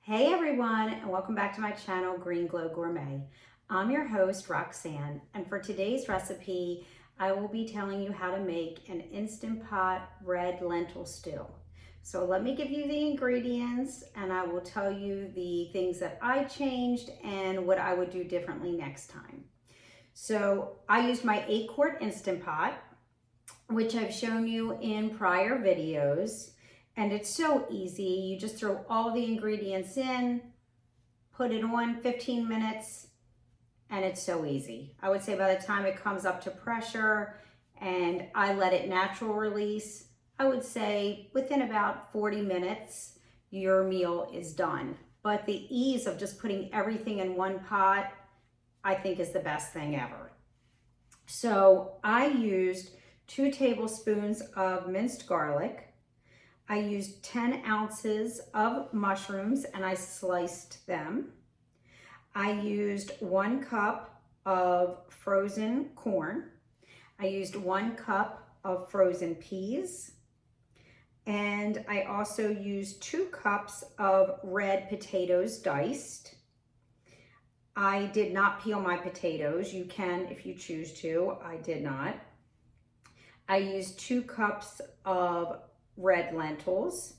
Hey everyone, and welcome back to my channel, Green Glow Gourmet. I'm your host, Roxanne, and for today's recipe, I will be telling you how to make an Instant Pot red lentil stew. So let me give you the ingredients, and I will tell you the things that I changed and what I would do differently next time. So I used my 8-quart Instant Pot, which I've shown you in prior videos. And it's so easy. You just throw all the ingredients in, put it on 15 minutes, and it's so easy. I would say by the time it comes up to pressure and I let it natural release, I would say within about 40 minutes, your meal is done. But the ease of just putting everything in one pot, I think is the best thing ever. So I used 2 tablespoons of minced garlic. I used 10 ounces of mushrooms and I sliced them. I used 1 cup of frozen corn. I used 1 cup of frozen peas. And I also used 2 cups of red potatoes diced. I did not peel my potatoes. You can if you choose to. I did not. I used 2 cups of red lentils.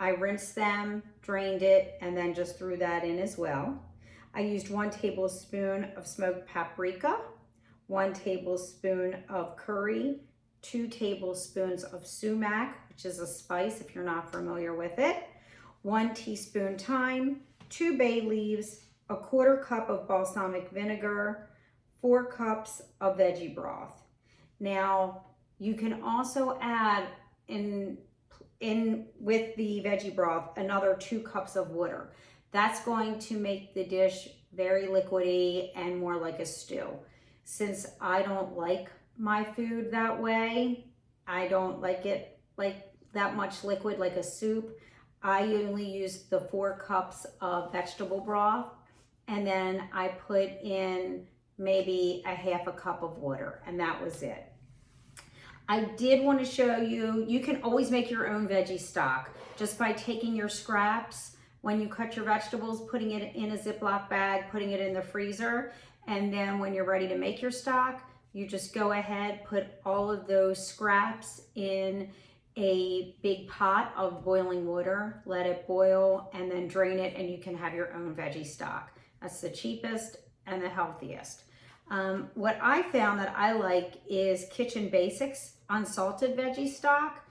I rinsed them, drained it, and then just threw that in as well. I used 1 tablespoon of smoked paprika, 1 tablespoon of curry, 2 tablespoons of sumac, which is a spice if you're not familiar with it, 1 teaspoon thyme, 2 bay leaves, 1/4 cup of balsamic vinegar, 4 cups of veggie broth. Now, you can also add in with the veggie broth another 2 cups of water. That's going to make the dish very liquidy and more like a stew. Since I don't like my food that way, I don't like it like that much liquid like a soup, I only use the 4 cups of vegetable broth, and then I put in maybe a 1/2 cup of water, and that was it. I did want to show you, you can always make your own veggie stock just by taking your scraps when you cut your vegetables, putting it in a Ziploc bag, putting it in the freezer, and then when you're ready to make your stock, you just go ahead, put all of those scraps in a big pot of boiling water, let it boil, and then drain it, and you can have your own veggie stock. That's the cheapest and the healthiest. What I found that I like is Kitchen Basics unsalted veggie stock.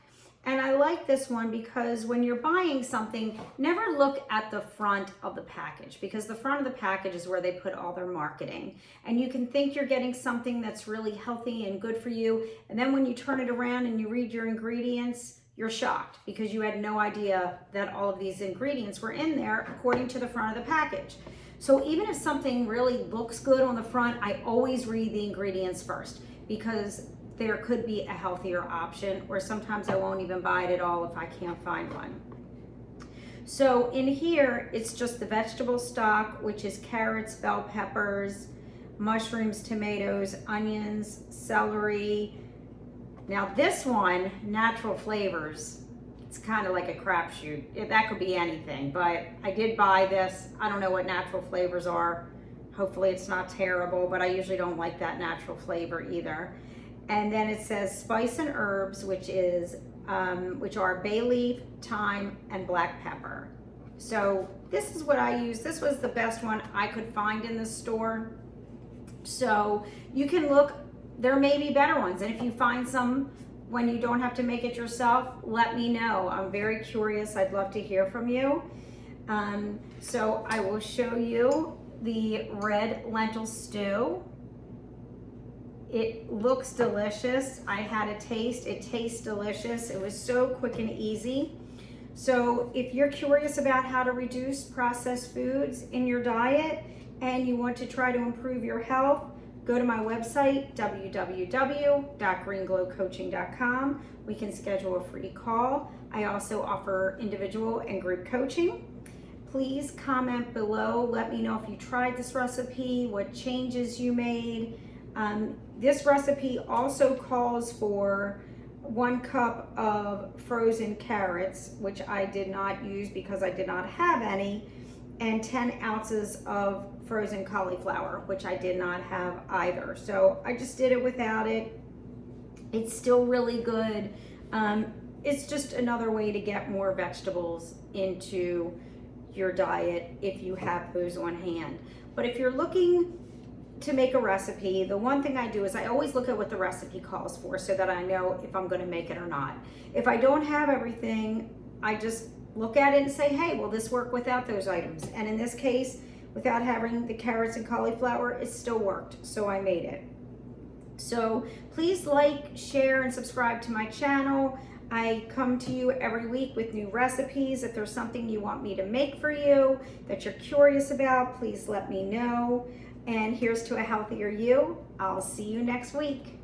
And I like this one because when you're buying something, never look at the front of the package, because the front of the package is where they put all their marketing. And you can think you're getting something that's really healthy and good for you. And then when you turn it around and you read your ingredients, you're shocked because you had no idea that all of these ingredients were in there according to the front of the package. So even if something really looks good on the front, I always read the ingredients first, because there could be a healthier option, or sometimes I won't even buy it at all if I can't find one. So in here, it's just the vegetable stock, which is carrots, bell peppers, mushrooms, tomatoes, onions, celery. Now this one, natural flavors, it's kind of like a crapshoot. That could be anything, but I did buy this. I don't know what natural flavors are. Hopefully it's not terrible, but I usually don't like that natural flavor either. And then it says spice and herbs, which are bay leaf, thyme, and black pepper. So this is what I use. This was the best one I could find in the store. So you can look, there may be better ones. And if you find some when you don't have to make it yourself, let me know. I'm very curious. I'd love to hear from you. So I will show you the red lentil stew. It looks delicious. I had a taste. It tastes delicious. It was so quick and easy. So if you're curious about how to reduce processed foods in your diet and you want to try to improve your health, go to my website, www.greenglowcoaching.com. We can schedule a free call. I also offer individual and group coaching. Please comment below. Let me know if you tried this recipe, what changes you made. This recipe also calls for 1 cup of frozen carrots, which I did not use because I did not have any. and 10 ounces of frozen cauliflower, which I did not have either. So I just did it without it. It's still really good. It's just another way to get more vegetables into your diet if you have those on hand. But if you're looking to make a recipe, the one thing I do is I always look at what the recipe calls for so that I know if I'm going to make it or not. If I don't have everything, I just look at it and say, hey, will this work without those items? And in this case, without having the carrots and cauliflower, it still worked, so I made it. So please like, share, and subscribe to my channel. I come to you every week with new recipes. If there's something you want me to make for you that you're curious about, please let me know. And here's to a healthier you. I'll see you next week.